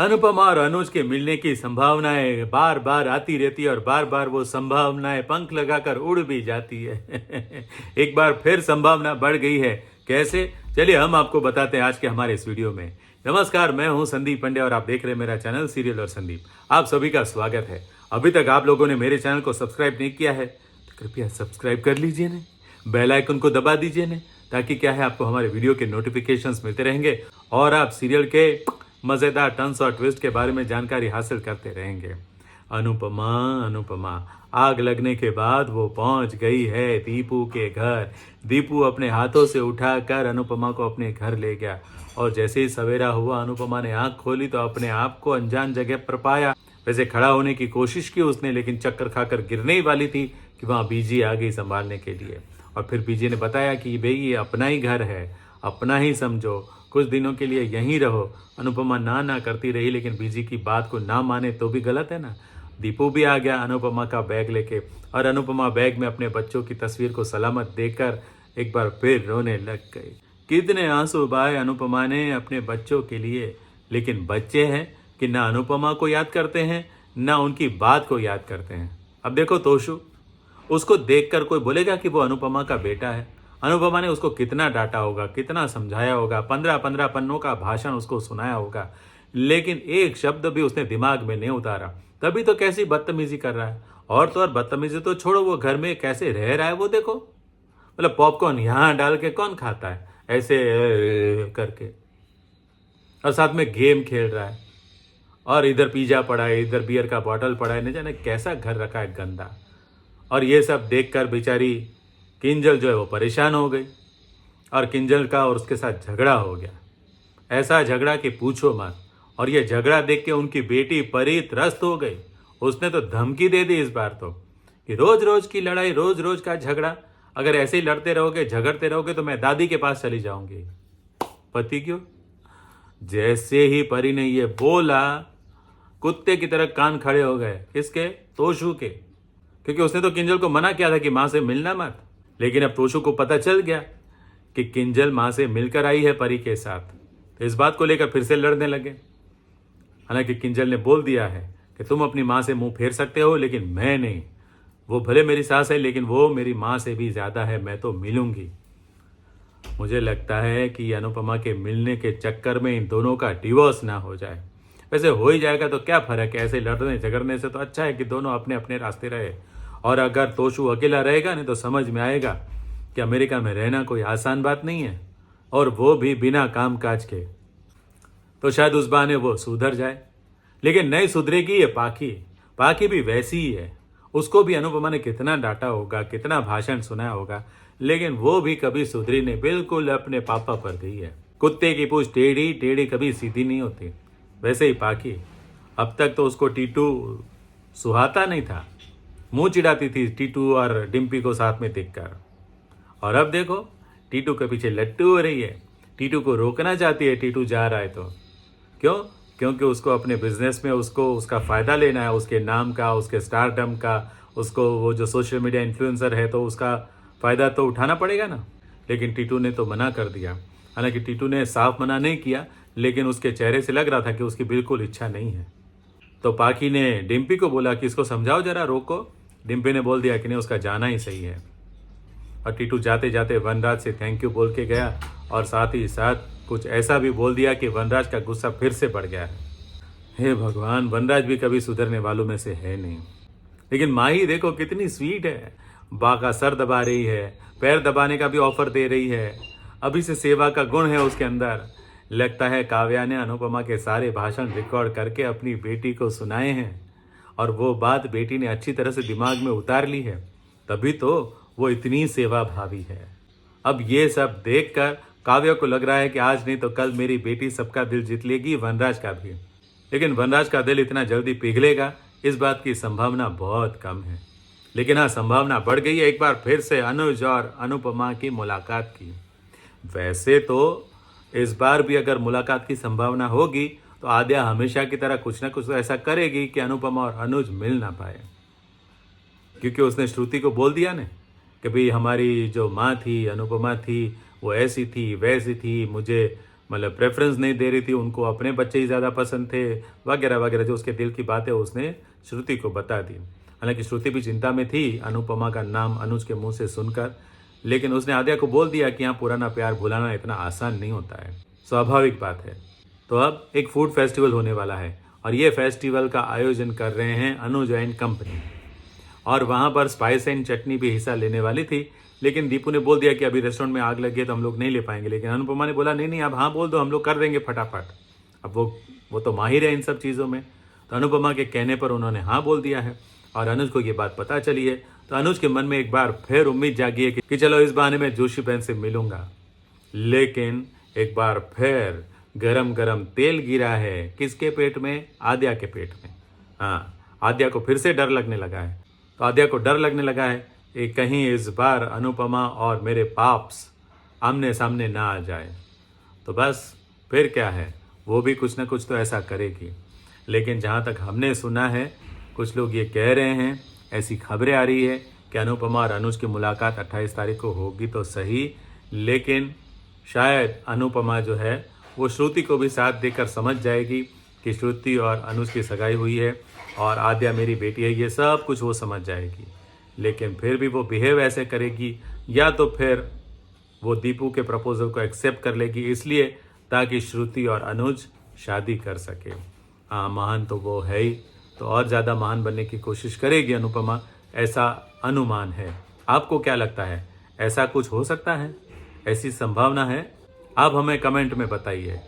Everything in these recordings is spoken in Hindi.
अनुपमा और अनुज के मिलने की संभावनाएं बार बार आती रहती है और बार बार वो संभावनाएं पंख लगाकर उड़ भी जाती है। एक बार फिर संभावना बढ़ गई है। कैसे? चलिए हम आपको बताते हैं आज के हमारे इस वीडियो में। नमस्कार, मैं हूं संदीप पंड्या और आप देख रहे हैं मेरा चैनल सीरियल और संदीप। आप सभी का स्वागत है। अभी तक आप लोगों ने मेरे चैनल को सब्सक्राइब नहीं किया है तो कृपया सब्सक्राइब कर लीजिए ना, बेल आइकन को दबा दीजिए ना, ताकि क्या है आपको हमारे वीडियो के नोटिफिकेशंस मिलते रहेंगे और आप सीरियल के मजेदार टर्न्स और ट्विस्ट के बारे में जानकारी हासिल करते रहेंगे। अनुपमा आग लगने के बाद वो पहुंच गई है दीपू के घर। दीपू अपने हाथों से उठाकर अनुपमा को अपने घर ले गया और जैसे ही सवेरा हुआ अनुपमा ने आंख खोली तो अपने आप को अनजान जगह पर पाया। वैसे खड़ा होने की कोशिश की उसने, लेकिन चक्कर खाकर गिरने ही वाली थी कि वहां बीजी आ गई संभालने के लिए। और फिर बीजी ने बताया कि भाई ये अपना ही घर है, अपना ही समझो, कुछ दिनों के लिए यहीं रहो। अनुपमा ना करती रही, लेकिन बीजी की बात को ना माने तो भी गलत है ना। दीपू भी आ गया अनुपमा का बैग लेके और अनुपमा बैग में अपने बच्चों की तस्वीर को सलामत देकर एक बार फिर रोने लग गई। कितने आंसू बहाए अनुपमा ने अपने बच्चों के लिए, लेकिन बच्चे हैं कि ना अनुपमा को याद करते हैं ना उनकी बात को याद करते हैं। अब देखो तोशु, उसको देखकर कोई बोलेगा कि वो अनुपमा का बेटा है? अनुपमा ने उसको कितना डांटा होगा, कितना समझाया होगा, 15 पन्नों का भाषण उसको सुनाया होगा, लेकिन एक शब्द भी उसने दिमाग में नहीं उतारा। तभी तो कैसी बदतमीजी कर रहा है। और तो और बदतमीजी तो छोड़ो, वो घर में कैसे रह रहा है वो देखो। मतलब पॉपकॉर्न यहाँ डाल के कौन खाता है ऐसे करके, और साथ में गेम खेल रहा है और इधर पिज्जा पड़ा है, इधर बियर का बॉटल पड़ा है, नहीं जाने कैसा घर रखा है गंदा। और ये सब देखकर बेचारी किंजल जो है वो परेशान हो गई और किंजल का और उसके साथ झगड़ा हो गया। ऐसा झगड़ा कि पूछो मत। और ये झगड़ा देख के उनकी बेटी परी त्रस्त हो गई। उसने तो धमकी दे दी इस बार तो कि रोज रोज की लड़ाई, रोज रोज का झगड़ा, अगर ऐसे ही लड़ते रहोगे, झगड़ते रहोगे तो मैं दादी के पास चली जाऊंगी। पति क्यों? जैसे ही परी ने ये बोला, कुत्ते की तरह कान खड़े हो गए। किसके? तोशु के। क्योंकि उसने तो किंजल को मना किया था कि मां से मिलना मत। लेकिन अब तोशु को पता चल गया कि किंजल मां से मिलकर आई है परी के साथ, तो इस बात को लेकर फिर से लड़ने लगे। हालांकि किंजल ने बोल दिया है कि तुम अपनी मां से मुंह फेर सकते हो, लेकिन मैं नहीं। वो भले मेरी सास है, लेकिन वो मेरी मां से भी ज्यादा है, मैं तो मिलूंगी। मुझे लगता है कि अनुपमा के मिलने के चक्कर में इन दोनों का डिवोर्स ना हो जाए। वैसे हो ही जाएगा तो क्या फर्क है, ऐसे लड़ने झगड़ने से तो अच्छा है कि दोनों अपने अपने रास्ते रहे। और अगर तोशु अकेला रहेगा नहीं तो समझ में आएगा कि अमेरिका में रहना कोई आसान बात नहीं है, और वो भी बिना काम काज के। तो शायद उस बहाने वो सुधर जाए। लेकिन नहीं सुधरेगी ये पाखी। पाखी भी वैसी ही है। उसको भी अनुपमा ने कितना डांटा होगा, कितना भाषण सुनाया होगा, लेकिन वो भी कभी सुधरी नहीं, बिल्कुल अपने पापा पर गई है। कुत्ते की पूंछ टेढ़ी टेढ़ी कभी सीधी नहीं होती, वैसे ही पाखी। अब तक तो उसको टीटू सुहाता नहीं था, मुंह चिढ़ाती थी टीटू और डिम्पी को साथ में देखकर। और अब देखो टीटू के पीछे लट्टू हो रही है। टीटू को रोकना चाहती है, टीटू जा रहा है तो। क्यों? क्योंकि उसको अपने बिजनेस में उसको उसका फ़ायदा लेना है, उसके नाम का, उसके स्टारडम का, उसको वो जो सोशल मीडिया इन्फ्लुएंसर है तो उसका फ़ायदा तो उठाना पड़ेगा ना। लेकिन टीटू ने तो मना कर दिया। हालांकि टीटू ने साफ मना नहीं किया, लेकिन उसके चेहरे से लग रहा था कि उसकी बिल्कुल इच्छा नहीं है। तो पाखी ने डिम्पी को बोला कि इसको समझाओ जरा, रोको। डिम्पी ने बोल दिया कि नहीं, उसका जाना ही सही है। और टीटू जाते जाते वनराज से थैंक यू बोल के गया और साथ ही साथ कुछ ऐसा भी बोल दिया कि वनराज का गुस्सा फिर से बढ़ गया है। हे भगवान, वनराज भी कभी सुधरने वालों में से है नहीं। लेकिन माही देखो कितनी स्वीट है। बा का सर दबा रही है, पैर दबाने का भी ऑफर दे रही है। अभी से सेवा का गुण है उसके अंदर। लगता है काव्या ने अनुपमा के सारे भाषण रिकॉर्ड करके अपनी बेटी को सुनाए हैं और वो बात बेटी ने अच्छी तरह से दिमाग में उतार ली है, तभी तो वो इतनी सेवा भावी है। अब ये सब देखकर काव्या को लग रहा है कि आज नहीं तो कल मेरी बेटी सबका दिल जीत लेगी, वनराज का भी। लेकिन वनराज का दिल इतना जल्दी पिघलेगा, इस बात की संभावना बहुत कम है। लेकिन हाँ, संभावना बढ़ गई है एक बार फिर से अनुज और अनुपमा की मुलाकात की। वैसे तो इस बार भी अगर मुलाकात की संभावना होगी तो आद्या हमेशा की तरह कुछ ना कुछ तो ऐसा करेगी कि अनुपमा और अनुज मिल ना पाए। क्योंकि उसने श्रुति को बोल दिया ना कि भाई हमारी जो माँ थी, अनुपमा थी, वो ऐसी थी वैसी थी, मुझे मतलब प्रेफरेंस नहीं दे रही थी, उनको अपने बच्चे ही ज़्यादा पसंद थे वगैरह वगैरह। जो उसके दिल की बात है उसने श्रुति को बता दी। हालांकि श्रुति भी चिंता में थी अनुपमा का नाम अनुज के मुंह से सुनकर, लेकिन उसने आद्या को बोल दिया कि यहाँ पुराना प्यार भुलाना इतना आसान नहीं होता है, स्वाभाविक बात है। तो अब एक फूड फेस्टिवल होने वाला है और ये फेस्टिवल का आयोजन कर रहे हैं अनुज एंड कंपनी, और वहाँ पर स्पाइस एंड चटनी भी हिस्सा लेने वाली थी, लेकिन दीपू ने बोल दिया कि अभी रेस्टोरेंट में आग लगी है तो हम लोग नहीं ले पाएंगे। लेकिन अनुपमा ने बोला नहीं नहीं आप हाँ बोल दो, हम लोग कर देंगे फटाफट। अब वो तो माहिर है इन सब चीज़ों में। तो अनुपमा के कहने पर उन्होंने हाँ बोल दिया है और अनुज को ये बात पता चली है। तो अनुज के मन में एक बार फिर उम्मीद जागी है कि चलो इस बहाने में जोशी बहन से मिलूंगा। लेकिन एक बार फिर गरम गरम तेल गिरा है किसके पेट में? आद्या के पेट में। हाँ, आद्या को फिर से डर लगने लगा है। तो आद्या को डर लगने लगा है कि कहीं इस बार अनुपमा और मेरे पाप्स आमने सामने ना आ जाए। तो बस फिर क्या है, वो भी कुछ ना कुछ तो ऐसा करेगी। लेकिन जहाँ तक हमने सुना है, कुछ लोग ये कह रहे हैं, ऐसी खबरें आ रही है कि अनुपमा और अनुज की मुलाकात 28 तारीख को होगी तो सही, लेकिन शायद अनुपमा जो है वो श्रुति को भी साथ देकर समझ जाएगी कि श्रुति और अनुज की सगाई हुई है और आद्या मेरी बेटी है, ये सब कुछ वो समझ जाएगी। लेकिन फिर भी वो बिहेव ऐसे करेगी, या तो फिर वो दीपू के प्रपोजल को एक्सेप्ट कर लेगी इसलिए ताकि श्रुति और अनुज शादी कर सके। हाँ, महान तो वो है ही, तो और ज़्यादा महान बनने की कोशिश करेगी अनुपमा, ऐसा अनुमान है। आपको क्या लगता है, ऐसा कुछ हो सकता है? ऐसी संभावना है? आप हमें कमेंट में बताइए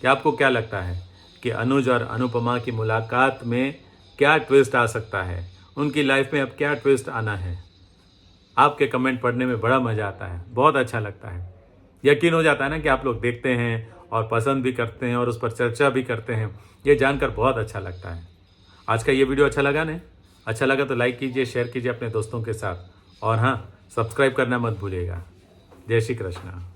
कि आपको क्या लगता है कि अनुज और अनुपमा की मुलाकात में क्या ट्विस्ट आ सकता है, उनकी लाइफ में अब क्या ट्विस्ट आना है। आपके कमेंट पढ़ने में बड़ा मज़ा आता है, बहुत अच्छा लगता है। यकीन हो जाता है ना कि आप लोग देखते हैं और पसंद भी करते हैं और उस पर चर्चा भी करते हैं, ये जानकर बहुत अच्छा लगता है। आज का ये वीडियो अच्छा लगा ना? अच्छा लगा तो लाइक कीजिए, शेयर कीजिए अपने दोस्तों के साथ, और हाँ, सब्सक्राइब करना मत भूलिएगा। जय श्री कृष्ण।